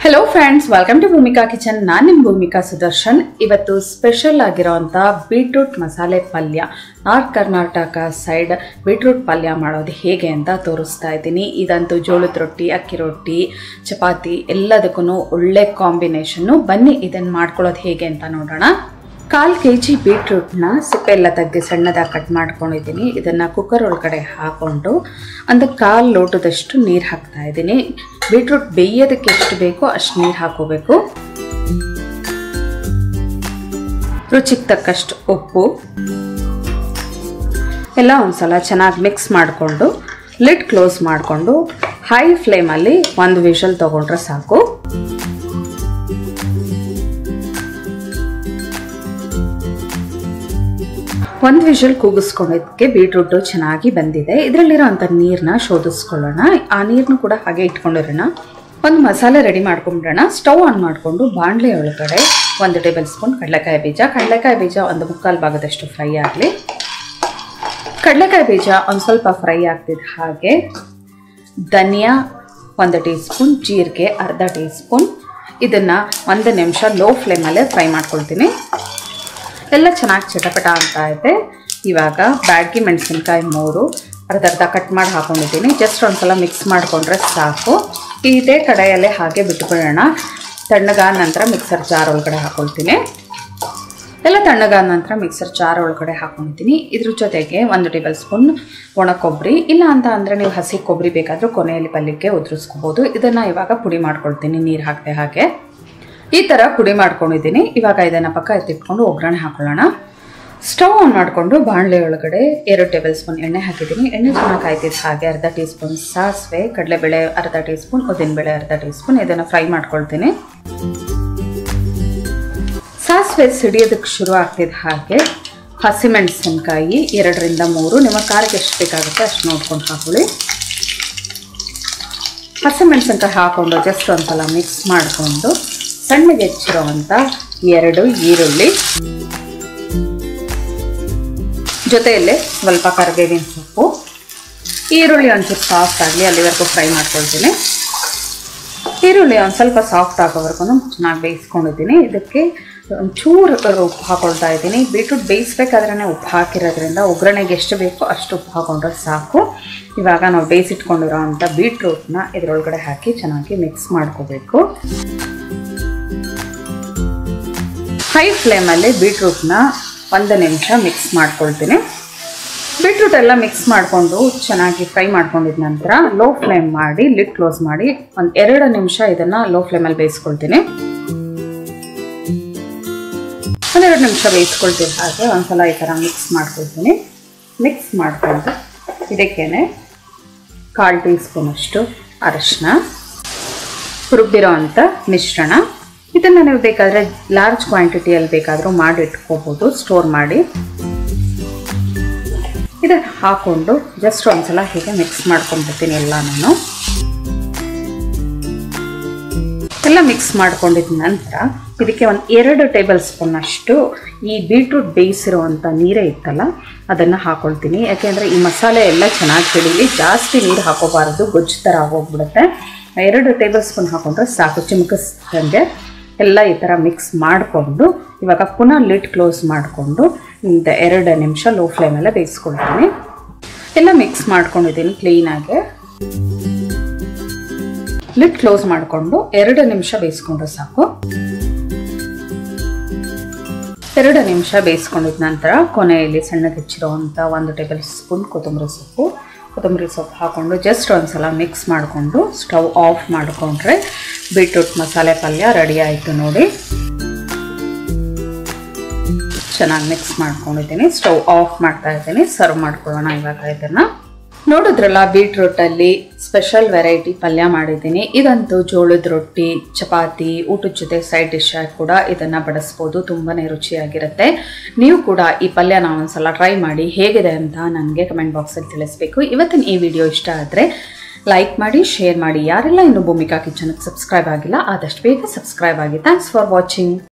Hello friends, welcome to Bhumika Kitchen. ನಾನು ನಿಮ್ಮ ಭೂಮಿಕಾ ಸುದರ್ಶನ್. ಇವತ್ತು ಸ್ಪೆಷಲ್ ಆಗಿರುವಂತ ಬೀಟ್ರೂಟ್ ಮಸಾಲೆ ಪಲ್ಯ ನಾರ್ತ್ ಕರ್ನಾಟಕ ಸೈಡ್ ಬೀಟ್ರೂಟ್ ಪಲ್ಯ ಮಾಡೋದು ಹೇಗೆ ಅಂತ ತೋರಿಸ್ತಾ ಇದ್ದೀನಿ. ಇದಂತೂ ಜೋಳದ ರೊಟ್ಟಿ, ಅಕ್ಕಿ ರೊಟ್ಟಿ, ಚಪಾತಿ ಎಲ್ಲದಕ್ಕೂ ಒಳ್ಳೆ ಕಾಂಬಿನೇಷನ್. ಬನ್ನಿ ಇದನ್ನ ಮಾಡ್ಕೊಳ್ಳೋದು ಹೇಗೆ ಅಂತ ನೋಡೋಣ. 1/4 kg ಬೀಟ್ರೂಟ್ನ ಸಿಪ್ಪೆ ಎಲ್ಲ ತೆಗೆದು ಸಣ್ಣದಾಗಿ ಕಟ್ ಮಾಡ್ಕೊಂಡಿದ್ದೀನಿ. ಇದನ್ನು ಕುಕ್ಕರ್ ಒಳಗಡೆ ಹಾಕೊಂಡು ಒಂದು 1/4 ಲೋಟದಷ್ಟು ನೀರು ಹಾಕ್ತಾ ಇದ್ದೀನಿ. ಬೀಟ್ರೂಟ್ ಬೇಯೋದಕ್ಕೆ ಎಷ್ಟು ಬೇಕೋ ಅಷ್ಟು ನೀರು ಹಾಕೋಬೇಕು. ರುಚಿಗೆ ತಕ್ಕಷ್ಟು ಉಪ್ಪು ಎಲ್ಲ ಒಂದ್ಸಲ ಚೆನ್ನಾಗಿ ಮಿಕ್ಸ್ ಮಾಡಿಕೊಂಡು ಲಿಡ್ ಕ್ಲೋಸ್ ಮಾಡಿಕೊಂಡು ಹೈ ಫ್ಲೇಮಲ್ಲಿ ಒಂದು ವಿಷಲ್ ತಗೊಂಡ್ರೆ ಸಾಕು. ಒಂದು ವಿಷಲ್ ಕೂಗಿಸ್ಕೊಂಡಿದ್ದಕ್ಕೆ ಬೀಟ್ರೂಟು ಚೆನ್ನಾಗಿ ಬಂದಿದೆ. ಇದರಲ್ಲಿರೋಂಥ ನೀರನ್ನ ಶೋಧಿಸ್ಕೊಳ್ಳೋಣ. ಆ ನೀರನ್ನು ಕೂಡ ಹಾಗೆ ಇಟ್ಕೊಂಡಿರೋಣ. ಒಂದು ಮಸಾಲೆ ರೆಡಿ ಮಾಡ್ಕೊಂಡ್ಬಿಡೋಣ. ಸ್ಟವ್ ಆನ್ ಮಾಡಿಕೊಂಡು ಬಾಣಲೆ ಒಳಗಡೆ 1 ಟೇಬಲ್ ಸ್ಪೂನ್ ಕಡಲೆಕಾಯಿ ಬೀಜ ಒಂದು 1/4 ಭಾಗದಷ್ಟು ಫ್ರೈ ಆಗಲಿ. ಕಡಲೆಕಾಯಿ ಬೀಜ ಒಂದು ಸ್ವಲ್ಪ ಫ್ರೈ ಆಗ್ತಿದ್ದ ಹಾಗೆ ಧನಿಯಾ 1 ಟೀ ಸ್ಪೂನ್, ಜೀರಿಗೆ 1/2 ಟೀ ಸ್ಪೂನ್. ಇದನ್ನು 1 ನಿಮಿಷ ಲೋ ಫ್ಲೇಮಲ್ಲೇ ಫ್ರೈ ಮಾಡ್ಕೊಳ್ತೀನಿ. ಎಲ್ಲ ಚೆನ್ನಾಗಿ ಚಟಪಟ ಅಂತ ಇದೆ. ಇವಾಗ ಬ್ಯಾಡಗಿ ಮೆಣಸಿನ್ಕಾಯಿ 3 ಅರ್ಧ ಕಟ್ ಮಾಡಿ ಹಾಕೊಂಡಿದ್ದೀನಿ. ಜಸ್ಟ್ ಒಂದ್ಸಲ ಮಿಕ್ಸ್ ಮಾಡಿಕೊಂಡ್ರೆ ಸಾಕು. ಇದೇ ಕಡೆಯಲ್ಲೇ ಹಾಗೆ ಬಿಟ್ಬಿಡೋಣ. ತಣ್ಣಗಾದ ನಂತರ ಮಿಕ್ಸರ್ ಜಾರ್ ಒಳಗಡೆ ಹಾಕೊಳ್ತೀನಿ. ಎಲ್ಲ ತಣ್ಣಗಾದ ನಂತರ ಮಿಕ್ಸರ್ ಜಾರ್ ಒಳಗಡೆ ಹಾಕೊಂಡಿದ್ದೀನಿ. ಇದ್ರ ಜೊತೆಗೆ 1 ಟೇಬಲ್ ಸ್ಪೂನ್ ಒಣ ಕೊಬ್ಬರಿ, ಇಲ್ಲ ಅಂತ ಅಂದರೆ ನೀವು ಹಸಿ ಕೊಬ್ಬರಿ ಬೇಕಾದರೂ ಕೊನೆಯಲ್ಲಿ ಪಲ್ಯಕ್ಕೆ ಉದುರಿಸ್ಕೋಬೋದು. ಇದನ್ನು ಇವಾಗ ಪುಡಿ ಮಾಡ್ಕೊಳ್ತೀನಿ ನೀರು ಹಾಕದೆ ಹಾಗೆ. ಈ ಥರ ಪುಡಿ ಮಾಡ್ಕೊಂಡಿದ್ದೀನಿ. ಇವಾಗ ಇದನ್ನು ಪಕ್ಕ ಎತ್ತಿಟ್ಕೊಂಡು ಒಗ್ಗರಣೆ ಹಾಕೊಳ್ಳೋಣ. ಸ್ಟವ್ ಆನ್ ಮಾಡಿಕೊಂಡು ಬಾಣಲೆ ಒಳಗಡೆ 2 ಟೇಬಲ್ ಸ್ಪೂನ್ ಎಣ್ಣೆ ಹಾಕಿದ್ದೀನಿ. ಎಣ್ಣೆ ಚೆನ್ನಾಗಿ ಕಾಯ್ತಿದ್ದು ಹಾಗೆ 1/2 ಟೀ ಸ್ಪೂನ್ ಸಾಸಿವೆ, ಕಡಲೆಬೇಳೆ 1/2 ಟೀ ಸ್ಪೂನ್, ಉದ್ದಿನಬೇಳೆ 1/2 ಟೀ ಸ್ಪೂನ್. ಇದನ್ನು ಫ್ರೈ ಮಾಡ್ಕೊಳ್ತೀನಿ. ಸಾಸಿವೆ ಸಿಡಿಯೋದಕ್ಕೆ ಶುರು ಆಗ್ತಿದ್ದ ಹಾಗೆ ಹಸಿಮೆಣಸಿನ್ಕಾಯಿ 2 ರಿಂದ 3, ನಿಮ್ಮ ಖಾರಕ್ಕೆ ಎಷ್ಟು ಬೇಕಾಗುತ್ತೆ ಅಷ್ಟು ನೋಡ್ಕೊಂಡು ಹಾಕೊಳ್ಳಿ. ಹಸಿಮೆಣಸಿನ್ಕಾಯಿ ಹಾಕೊಂಡು ಜಸ್ಟ್ ಒಂದ್ಸಲ ಮಿಕ್ಸ್ ಮಾಡಿಕೊಂಡು ಸಣ್ಣಗೆ ಹೆಚ್ಚಿರುವಂಥ 2 ಈರುಳ್ಳಿ, ಜೊತೆಯಲ್ಲೇ ಸ್ವಲ್ಪ ಕರಿಬೇವಿನ ಸೊಪ್ಪು. ಈರುಳ್ಳಿ ಒಂಚೂರು ಸಾಫ್ಟ್ ಆಗಲಿ ಅಲ್ಲಿವರೆಗೂ ಫ್ರೈ ಮಾಡ್ಕೊಳ್ತೀನಿ. ಈರುಳ್ಳಿ ಒಂದು ಸ್ವಲ್ಪ ಸಾಫ್ಟ್ ಆಗೋವರೆಗೂ ಚೆನ್ನಾಗಿ ಬೇಯಿಸ್ಕೊಂಡಿದ್ದೀನಿ. ಇದಕ್ಕೆ ಒಂಚೂರು ಉಪ್ಪು ಹಾಕೊಳ್ತಾ ಇದ್ದೀನಿ. ಬೀಟ್ರೂಟ್ ಬೇಯಿಸ್ಬೇಕಾದ್ರೇ ಉಪ್ಪು ಹಾಕಿರೋದ್ರಿಂದ ಒಗ್ಗರಣೆಗೆ ಎಷ್ಟು ಬೇಕೋ ಅಷ್ಟು ಉಪ್ಪು ಹಾಕೊಂಡ್ರೆ ಸಾಕು. ಇವಾಗ ನಾವು ಬೇಯಿಸಿಟ್ಕೊಂಡಿರೋ ಅಂಥ ಬೀಟ್ರೂಟ್ನ ಇದರೊಳಗಡೆ ಹಾಕಿ ಚೆನ್ನಾಗಿ ಮಿಕ್ಸ್ ಮಾಡ್ಕೋಬೇಕು. ಹೈ ಫ್ಲೇಮಲ್ಲಿ ಬೀಟ್ರೂಟ್ನ 1 ನಿಮಿಷ ಮಿಕ್ಸ್ ಮಾಡ್ಕೊಳ್ತೀನಿ. ಬೀಟ್ರೂಟ್ ಎಲ್ಲ ಮಿಕ್ಸ್ ಮಾಡಿಕೊಂಡು ಚೆನ್ನಾಗಿ ಫ್ರೈ ಮಾಡ್ಕೊಂಡಿದ ನಂತರ ಲೋ ಫ್ಲೇಮ್ ಮಾಡಿ ಲಿಡ್ ಕ್ಲೋಸ್ ಮಾಡಿ 2 ನಿಮಿಷ ಇದನ್ನು ಲೋ ಫ್ಲೇಮಲ್ಲಿ ಬೇಯಿಸ್ಕೊಳ್ತೀನಿ. 2 ನಿಮಿಷ ಬೇಯಿಸ್ಕೊಳ್ತೀನಿ. ಹಾಗೆ ಒಂದ್ಸಲ ಈ ಥರ ಮಿಕ್ಸ್ ಮಾಡ್ಕೊಳ್ತೀನಿ. ಮಿಕ್ಸ್ ಮಾಡಿಕೊಂಡು ಇದಕ್ಕೇನೆ 1/4 ಟೀ ಸ್ಪೂನಷ್ಟು ಅರಿಶಿನ, ರುಬ್ಬಿರೋ ಅಂಥ ಮಿಶ್ರಣ. ಇದನ್ನು ನೀವು ಬೇಕಾದರೆ ಲಾರ್ಜ್ ಕ್ವಾಂಟಿಟಿಯಲ್ಲಿ ಬೇಕಾದರೂ ಮಾಡಿ ಇಟ್ಕೋಬೋದು, ಸ್ಟೋರ್ ಮಾಡಿ. ಇದನ್ನು ಹಾಕ್ಕೊಂಡು ಜಸ್ಟ್ ಒಂದ್ಸಲ ಹೀಗೆ ಮಿಕ್ಸ್ ಮಾಡ್ಕೊಂಡ್ಬಿಡ್ತೀನಿ. ಎಲ್ಲ ಮಿಕ್ಸ್ ಮಾಡ್ಕೊಂಡಿದ ನಂತರ ಇದಕ್ಕೆ 2 ಟೇಬಲ್ ಸ್ಪೂನ್ ಅಷ್ಟು ಈ ಬೀಟ್ರೂಟ್ ಬೇಯಿಸಿರುವಂಥ ನೀರೇ ಇತ್ತಲ್ಲ ಅದನ್ನು ಹಾಕ್ಕೊಳ್ತೀನಿ. ಯಾಕೆಂದರೆ ಈ ಮಸಾಲೆ ಎಲ್ಲ ಚೆನ್ನಾಗಿ ಹಿಡೀಲಿ. ಜಾಸ್ತಿ ನೀರು ಹಾಕೋಬಾರದು, ಗೊಜ್ಜು ಥರ ಆಗೋಗ್ಬಿಡುತ್ತೆ. 2 ಟೇಬಲ್ ಸ್ಪೂನ್ ಹಾಕೊಂಡ್ರೆ ಸಾಕು. ಚಿಮ್ಕಿಸ್ದಂಗೆ ಎಲ್ಲ ಈ ಥರ ಮಿಕ್ಸ್ ಮಾಡಿಕೊಂಡು ಇವಾಗ ಪುನಃ ಲಿಡ್ ಕ್ಲೋಸ್ ಮಾಡಿಕೊಂಡು 2 ನಿಮಿಷ ಲೋ ಫ್ಲೇಮಲ್ಲೇ ಬೇಯಿಸ್ಕೊಳ್ತೀನಿ. ಎಲ್ಲ ಮಿಕ್ಸ್ ಮಾಡ್ಕೊಂಡಿದ್ದೀನಿ ಕ್ಲೀನಾಗೆ. ಲಿಡ್ ಕ್ಲೋಸ್ ಮಾಡಿಕೊಂಡು 2 ನಿಮಿಷ ಬೇಯಿಸ್ಕೊಂಡ್ರೆ ಸಾಕು. 2 ನಿಮಿಷ ಬೇಯಿಸ್ಕೊಂಡಿದ ನಂತರ ಕೊನೆಯಲ್ಲಿ ಸಣ್ಣಗೆ ಹೆಚ್ಚಿರುವಂಥ 1 ಟೇಬಲ್ ಸ್ಪೂನ್ ಕೊತ್ತಂಬರಿ ಸೊಪ್ಪು ಹಾಕ್ಕೊಂಡು ಜಸ್ಟ್ ಒಂದ್ಸಲ ಮಿಕ್ಸ್ ಮಾಡಿಕೊಂಡು ಸ್ಟವ್ ಆಫ್ ಮಾಡಿಕೊಂಡ್ರೆ ಬೀಟ್ರೂಟ್ ಮಸಾಲೆ ಪಲ್ಯ ರೆಡಿ ಆಯಿತು ನೋಡಿ. ಚೆನ್ನಾಗಿ ಮಿಕ್ಸ್ ಮಾಡ್ಕೊಂಡಿದ್ದೀನಿ. ಸ್ಟವ್ ಆಫ್ ಮಾಡ್ತಾ ಇದ್ದೀನಿ. ಸರ್ವ್ ಮಾಡ್ಕೊಳ್ಳೋಣ ಇವಾಗ. ಇದನ್ನು ನೋಡಿದ್ರಲ್ಲ, ಬೀಟ್ರೂಟಲ್ಲಿ ಸ್ಪೆಷಲ್ ವೆರೈಟಿ ಪಲ್ಯ ಮಾಡಿದ್ದೀನಿ. ಇದಂತೂ ಜೋಳದ ರೊಟ್ಟಿ, ಚಪಾತಿ, ಊಟದ ಜೊತೆ ಸೈಡ್ ಡಿಶ್ ಆಗಿ ಕೂಡ ಇದನ್ನು ಬಡಿಸ್ಬೋದು. ತುಂಬಾ ರುಚಿಯಾಗಿರುತ್ತೆ. ನೀವು ಕೂಡ ಈ ಪಲ್ಯನ ಒಂದ್ಸಲ ಟ್ರೈ ಮಾಡಿ ಹೇಗಿದೆ ಅಂತ ನನಗೆ ಕಮೆಂಟ್ ಬಾಕ್ಸಲ್ಲಿ ತಿಳಿಸ್ಬೇಕು. ಇವತ್ತಿನ ಈ ವಿಡಿಯೋ ಇಷ್ಟ ಆದರೆ ಲೈಕ್ ಮಾಡಿ, ಶೇರ್ ಮಾಡಿ. ಯಾರೆಲ್ಲ ಇನ್ನೂ ಭೂಮಿಕಾ ಕಿಚನ್ಗೆ ಸಬ್ಸ್ಕ್ರೈಬ್ ಆಗಿಲ್ಲ ಆದಷ್ಟು ಬೇಗ ಸಬ್ಸ್ಕ್ರೈಬ್ ಆಗಿ. Thanks for watching.